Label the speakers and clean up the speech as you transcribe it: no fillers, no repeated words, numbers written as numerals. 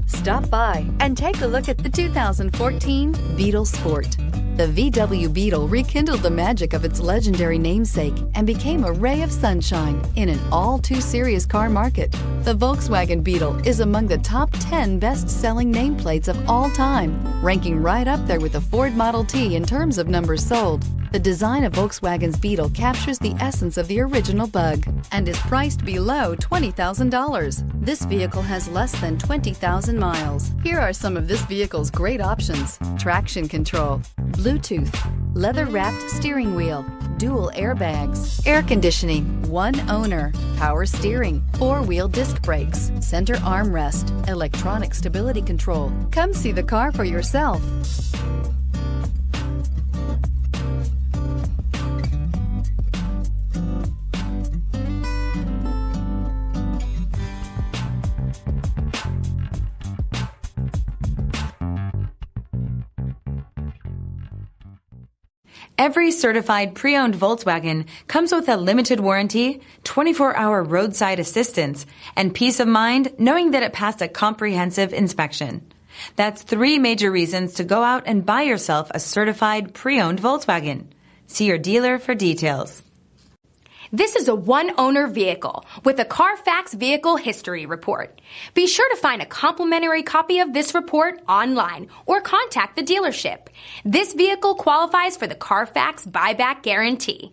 Speaker 1: Stop by and take a look at the 2014 Beetle Sport. The VW Beetle rekindled the magic of its legendary namesake and became a ray of sunshine in an all-too-serious car market. The Volkswagen Beetle is among the top 10 best-selling nameplates of all time, ranking right up there with the Ford Model T in terms of numbers sold. The design of Volkswagen's Beetle captures the essence of the original bug and is priced below $20,000. This vehicle has less than 20,000 miles. Here are some of this vehicle's great options: traction control, Bluetooth, leather-wrapped steering wheel, dual airbags, air conditioning, one owner, power steering, four-wheel disc brakes, center armrest, electronic stability control. Come see the car for yourself.
Speaker 2: Every certified pre-owned Volkswagen comes with a limited warranty, 24-hour roadside assistance, and peace of mind knowing that it passed a comprehensive inspection. That's 3 major reasons to go out and buy yourself a certified pre-owned Volkswagen. See your dealer for details.
Speaker 3: This is a one-owner vehicle with a CARFAX Vehicle History Report. Be sure to find a complimentary copy of this report online or contact the dealership. This vehicle qualifies for the CARFAX Buyback Guarantee.